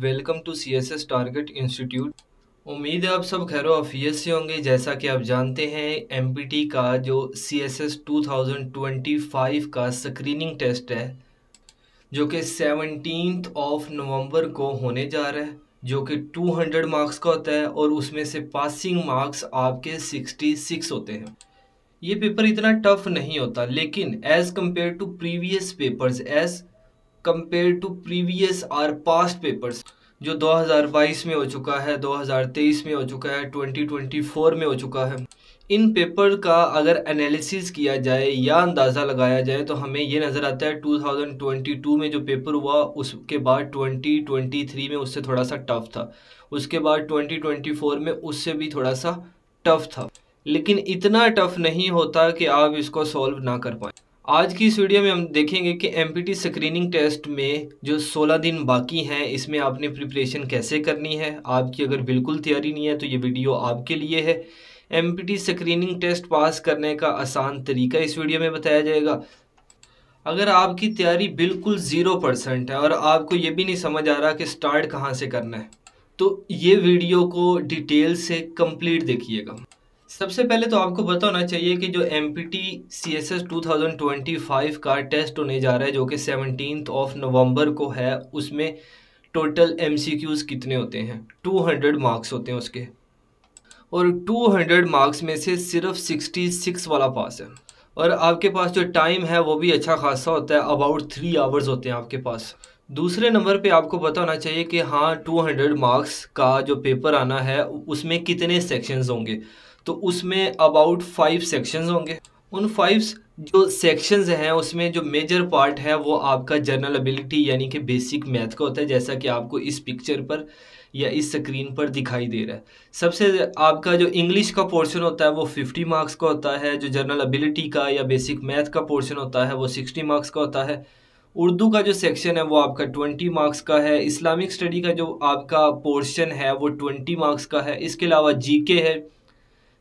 Welcome to CSS target institute. उम्मीद है आप सब खैरो आफियत से होंगे। जैसा कि आप जानते हैं MPT का जो CSS 2025 का स्क्रीनिंग टेस्ट है जो कि 17 नवंबर को होने जा रहा है, जो कि 200 मार्क्स का होता है और उसमें से पासिंग मार्क्स आपके 66 होते हैं। ये पेपर इतना टफ नहीं होता, लेकिन as compare to previous papers, as compare to previous or past papers जो 2022 में हो चुका है, 2023 में हो चुका है, 2024 में हो चुका है, इन पेपर का अगर एनालिसिस किया जाए या अंदाज़ा लगाया जाए तो हमें ये नज़र आता है 2022 में जो पेपर हुआ उसके बाद 2023 में उससे थोड़ा सा टफ था, उसके बाद 2024 में उससे भी थोड़ा सा टफ था, लेकिन इतना टफ नहीं होता कि आप इसको सॉल्व ना कर पाएँ। आज की इस वीडियो में हम देखेंगे कि MPT स्क्रीनिंग टेस्ट में जो 16 दिन बाकी हैं इसमें आपने प्रिपरेशन कैसे करनी है। आपकी अगर बिल्कुल तैयारी नहीं है तो ये वीडियो आपके लिए है। MPT स्क्रीनिंग टेस्ट पास करने का आसान तरीका इस वीडियो में बताया जाएगा। अगर आपकी तैयारी बिल्कुल 0% है और आपको ये भी नहीं समझ आ रहा कि स्टार्ट कहाँ से करना है, तो ये वीडियो को डिटेल से कंप्लीट देखिएगा। सबसे पहले तो आपको पता होना चाहिए कि जो MPT CSS 2025 का टेस्ट होने जा रहा है जो कि 17 नवंबर को है, उसमें टोटल MCQs कितने होते हैं? 200 मार्क्स होते हैं उसके, और 200 मार्क्स में से सिर्फ 66 वाला पास है। और आपके पास जो टाइम है वो भी अच्छा खासा होता है, अबाउट 3 आवर्स होते हैं आपके पास। दूसरे नंबर पे आपको पता होना चाहिए कि हाँ 200 मार्क्स का जो पेपर आना है उसमें कितने सेक्शंस होंगे, तो उसमें अबाउट 5 सेक्शंस होंगे। उन 5 जो सेक्शंस हैं उसमें जो मेजर पार्ट है वो आपका जनरल एबिलिटी यानी कि बेसिक मैथ का होता है, जैसा कि आपको इस पिक्चर पर या इस स्क्रीन पर दिखाई दे रहा है। सबसे आपका जो इंग्लिश का पोर्शन होता है वो 50 मार्क्स का होता है, जो जनरल एबिलिटी का या बेसिक मैथ का पोर्शन होता है वो 60 मार्क्स का होता है। उर्दू का जो सेक्शन है वो आपका 20 मार्क्स का है। इस्लामिक स्टडी का जो आपका पोर्शन है वो 20 मार्क्स का है। इसके अलावा जीके है,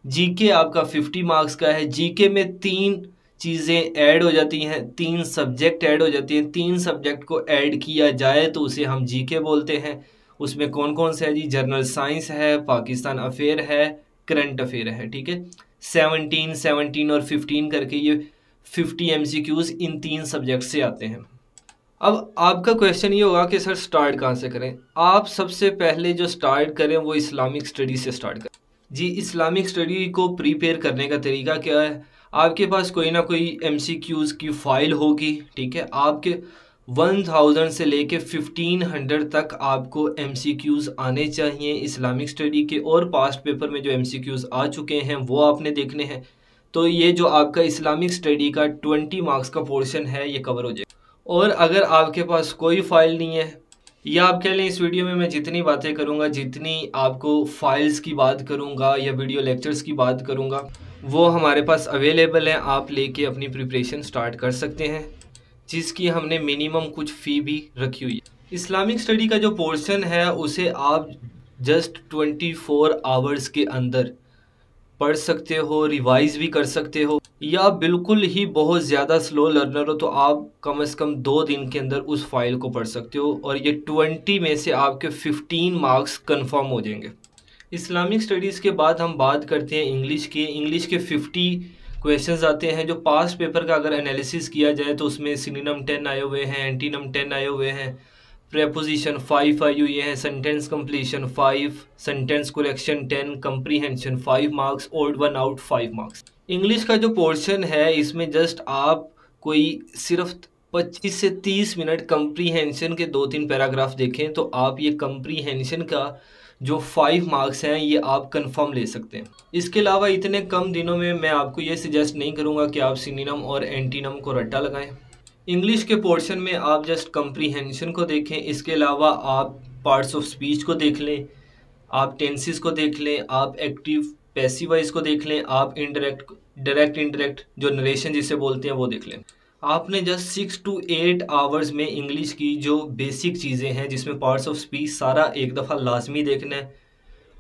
जीके आपका 50 मार्क्स का है। जीके में 3 चीज़ें ऐड हो जाती हैं, 3 सब्जेक्ट ऐड हो जाती हैं। 3 सब्जेक्ट को ऐड किया जाए तो उसे हम जीके बोलते हैं। उसमें कौन कौन से है जी? जनरल साइंस है, पाकिस्तान अफेयर है, करंट अफेयर है। ठीक है, 17, 17 और 15 करके ये 50 MCQs इन 3 सब्जेक्ट से आते हैं। अब आपका क्वेश्चन ये होगा कि सर स्टार्ट कहाँ से करें? आप सबसे पहले जो स्टार्ट करें वो इस्लामिक स्टडी से स्टार्ट करें। जी, इस्लामिक स्टडी को प्रिपेयर करने का तरीका क्या है? आपके पास कोई ना कोई MCQs की फ़ाइल होगी। ठीक है, आपके 1000 से लेके 1500 तक आपको MCQs आने चाहिए इस्लामिक स्टडी के, और पास्ट पेपर में जो MCQs आ चुके हैं वो आपने देखने हैं। तो ये जो आपका इस्लामिक स्टडी का 20 मार्क्स का पोर्शन है ये कवर हो जाए। और अगर आपके पास कोई फ़ाइल नहीं है, या आप कह लें इस वीडियो में मैं जितनी बातें करूंगा, जितनी आपको फाइल्स की बात करूंगा या वीडियो लेक्चर्स की बात करूंगा, वो हमारे पास अवेलेबल हैं। आप लेके अपनी प्रिपरेशन स्टार्ट कर सकते हैं, जिसकी हमने मिनिमम कुछ फ़ी भी रखी हुई है। इस्लामिक स्टडी का जो पोर्शन है उसे आप जस्ट 24 आवर्स के अंदर पढ़ सकते हो, रिवाइज भी कर सकते हो, या बिल्कुल ही बहुत ज़्यादा स्लो लर्नर हो तो आप कम से कम 2 दिन के अंदर उस फाइल को पढ़ सकते हो, और ये 20 में से आपके 15 मार्क्स कंफर्म हो जाएंगे। इस्लामिक स्टडीज़ के बाद हम बात करते हैं इंग्लिश की। इंग्लिश के 50 क्वेश्चंस आते हैं जो पास्ट पेपर का अगर एनालिसिस किया जाए तो उसमें सिनोनिम 10 आए हुए हैं, एंटीनम 10 आए हुए हैं, प्रेपोजिशन 5 आई हुई है, sentence completion 5, sentence correction 10, comprehension 5 marks, odd one out 5 marks. English का जो पोर्शन है इसमें जस्ट आप कोई सिर्फ 25 से 30 मिनट कंप्रीहेंशन के 2-3 पैराग्राफ देखें तो आप ये कंप्रीहेंशन का जो 5 मार्क्स हैं ये आप कंफर्म ले सकते हैं। इसके अलावा इतने कम दिनों में मैं आपको ये सजेस्ट नहीं करूँगा कि आप सिनोनिम और एंटीनम को रट्टा लगाएं। इंग्लिश के पोर्शन में आप जस्ट कंप्रीहेंशन को देखें। इसके अलावा आप पार्ट्स ऑफ स्पीच को देख लें, आप टेंसेस को देख लें, आप एक्टिव पैसिव वॉइस को देख लें, आप डायरेक्ट इनडायरेक्ट जो नरेशन जिसे बोलते हैं वो देख लें। आपने जस्ट 6 to 8 आवर्स में इंग्लिश की जो बेसिक चीज़ें हैं जिसमें पार्ट्स ऑफ स्पीच सारा एक दफ़ा लाजमी देखना है,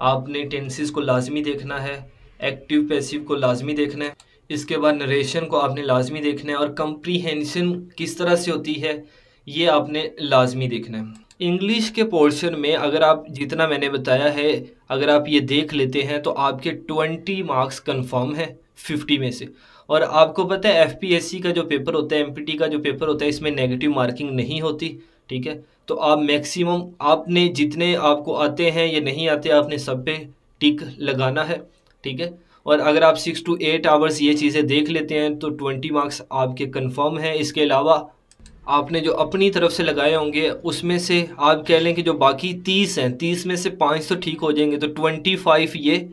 आपने टेंसेस को लाजमी देखना है, एक्टिव पैसिव को लाजमी देखना है, इसके बाद नरेशन को आपने लाजमी देखना है, और कंप्रीहेंशन किस तरह से होती है ये आपने लाजमी देखना है। इंग्लिश के पोर्शन में अगर आप जितना मैंने बताया है, अगर आप ये देख लेते हैं तो आपके 20 मार्क्स कंफर्म है 50 में से। और आपको पता है एफपीएससी का जो पेपर होता है, एमपीटी का जो पेपर होता है, इसमें नेगेटिव मार्किंग नहीं होती। ठीक है, तो आप मैक्सिमम आपने जितने आपको आते हैं या नहीं आते आपने सब पे टिक लगाना है। ठीक है, और अगर आप 6 to 8 आवर्स ये चीज़ें देख लेते हैं तो 20 मार्क्स आपके कंफर्म हैं। इसके अलावा आपने जो अपनी तरफ से लगाए होंगे उसमें से आप कह लें कि जो बाकी 30 हैं, 30 में से 5 तो ठीक हो जाएंगे, तो 25 ये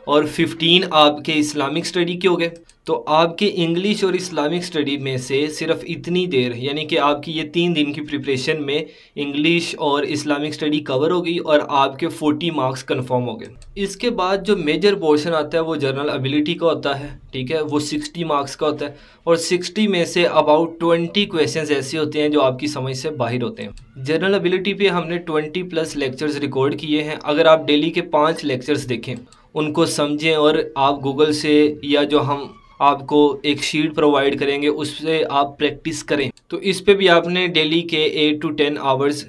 और 15 आपके इस्लामिक स्टडी के हो गए। तो आपके इंग्लिश और इस्लामिक स्टडी में से सिर्फ इतनी देर, यानी कि आपकी ये 3 दिन की प्रिपरेशन में इंग्लिश और इस्लामिक स्टडी कवर हो गई और आपके 40 मार्क्स कंफर्म हो गए। इसके बाद जो मेजर पोर्शन आता है वो जनरल एबिलिटी का होता है। ठीक है, वो 60 मार्क्स का होता है और 60 में से अबाउट 20 क्वेश्चंस ऐसे होते हैं जो आपकी समझ से बाहर होते हैं। जनरल एबिलिटी पे हमने 20+ लेक्चर्स रिकॉर्ड किए हैं। अगर आप डेली के 5 लेक्चर्स देखें, उनको समझें और आप गूगल से या जो हम आपको एक शीट प्रोवाइड करेंगे उससे आप प्रैक्टिस करें, तो इस पे भी आपने डेली के 8 to 10 आवर्स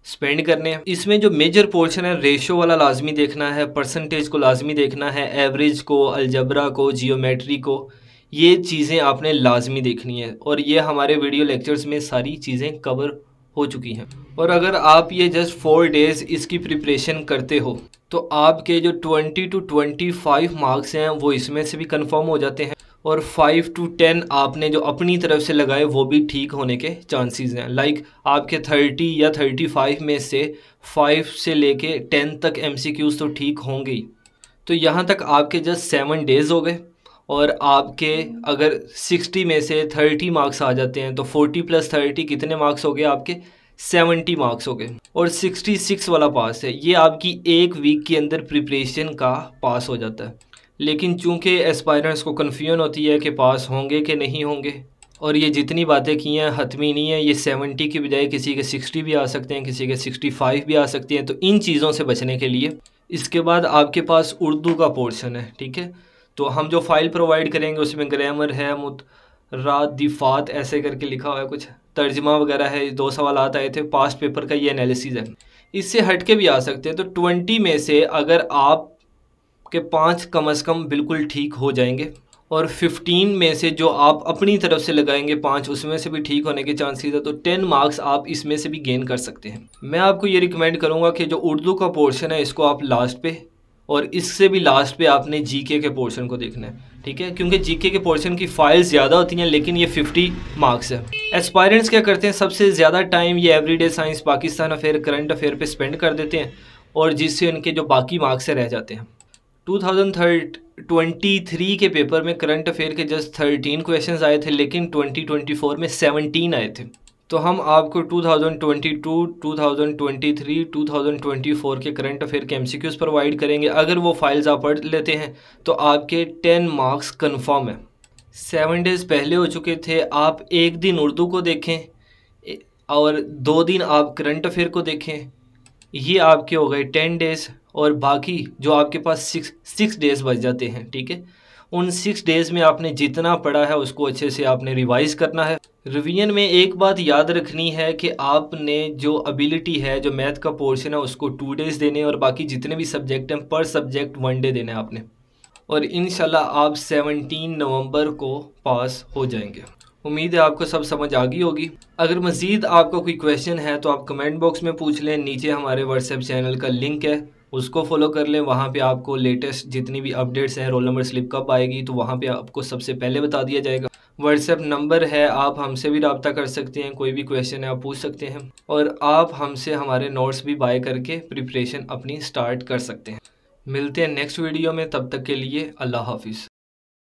स्पेंड करने हैं। इसमें जो मेजर पोर्शन है रेशो वाला लाजमी देखना है, परसेंटेज को लाजमी देखना है, एवरेज को, अलजबरा को, जियोमेट्री को, ये चीज़ें आपने लाजमी देखनी है। और ये हमारे वीडियो लेक्चर्स में सारी चीज़ें कवर हो चुकी हैं। और अगर आप ये जस्ट 4 डेज़ इसकी प्रिपरेशन करते हो तो आपके जो 20 to 25 मार्क्स हैं वो इसमें से भी कंफर्म हो जाते हैं और 5 to 10 आपने जो अपनी तरफ से लगाए वो भी ठीक होने के चांसेस हैं। लाइक आपके 30 या 35 में से 5 से लेके 10 तक MCQs तो ठीक होंगे ही। तो यहाँ तक आपके जस्ट 7 डेज़ हो गए और आपके अगर 60 में से 30 मार्क्स आ जाते हैं तो 40 + 30 कितने मार्क्स हो गए आपके? 70 मार्क्स हो गए और 66 वाला पास है। ये आपकी 1 वीक के अंदर प्रिपरेशन का पास हो जाता है। लेकिन चूंकि एस्पायरेंट्स को कन्फ्यूजन होती है कि पास होंगे कि नहीं होंगे, और ये जितनी बातें की हैं हतमी नहीं है, ये 70 की बजाय किसी के 60 भी आ सकते हैं, किसी के 65 भी आ सकती हैं। तो इन चीज़ों से बचने के लिए इसके बाद आपके पास उर्दू का पोर्शन है। ठीक है, तो हम जो फाइल प्रोवाइड करेंगे उसमें ग्रामर है, मुतरादिफात ऐसे करके लिखा हुआ है, कुछ तर्जमा वगैरह है, 2 सवाल आए थे, पास्ट पेपर का ये एनालिसिस है। इससे हट के भी आ सकते हैं। तो 20 में से अगर आप के 5 कम से कम बिल्कुल ठीक हो जाएंगे और 15 में से जो आप अपनी तरफ से लगाएंगे 5 उसमें से भी ठीक होने के चांसेस है, तो 10 मार्क्स आप इसमें से भी गेन कर सकते हैं। मैं आपको ये रिकमेंड करूँगा कि जो उर्दू का पोर्शन है इसको आप लास्ट पे, और इससे भी लास्ट पे आपने जीके के पोर्शन को देखना है। ठीक है, क्योंकि जीके के पोर्शन की फाइल्स ज़्यादा होती हैं लेकिन ये 50 मार्क्स है। एस्पायरेंट्स क्या करते हैं, सबसे ज़्यादा टाइम ये everyday science, Pakistan affair, current affair पे स्पेंड कर देते हैं और जिससे उनके जो बाकी मार्क्स रह जाते हैं। 2023 के पेपर में करंट अफेयर के जस्ट 13 क्वेश्चंस आए थे लेकिन 2024 में 17 आए थे। तो हम आपको 2022, 2023, 2024 के करंट अफेयर के MCQs प्रोवाइड करेंगे। अगर वो फाइल्स आप पढ़ लेते हैं तो आपके 10 मार्क्स कंफर्म है। 7 डेज़ पहले हो चुके थे, आप 1 दिन उर्दू को देखें और 2 दिन आप करंट अफेयर को देखें, ये आपके हो गए 10 डेज़। और बाकी जो आपके पास 6 डेज़ बच जाते हैं। ठीक है, उन 6 डेज़ में आपने जितना पढ़ा है उसको अच्छे से आपने रिवाइज़ करना है। रिवीजन में एक बात याद रखनी है कि आपने जो एबिलिटी है, जो मैथ का पोर्शन है उसको 2 डेज़ देने और बाकी जितने भी सब्जेक्ट हैं पर सब्जेक्ट 1 डे देना है आपने। और इंशाल्लाह आप 17 नवंबर को पास हो जाएंगे। उम्मीद है आपको सब समझ आ गई होगी। अगर मज़ीद आपका कोई क्वेश्चन है तो आप कमेंट बॉक्स में पूछ लें। नीचे हमारे व्हाट्सएप चैनल का लिंक है, उसको फॉलो कर लें। वहाँ पे आपको लेटेस्ट जितनी भी अपडेट्स हैं, रोल नंबर स्लिप कब आएगी, तो वहाँ पे आपको सबसे पहले बता दिया जाएगा। व्हाट्सएप नंबर है, आप हमसे भी रब्ता कर सकते हैं, कोई भी क्वेश्चन है आप पूछ सकते हैं और आप हमसे हमारे नोट्स भी बाय करके प्रिपरेशन अपनी स्टार्ट कर सकते हैं। मिलते हैं नेक्स्ट वीडियो में, तब तक के लिए अल्लाह हाफिज़।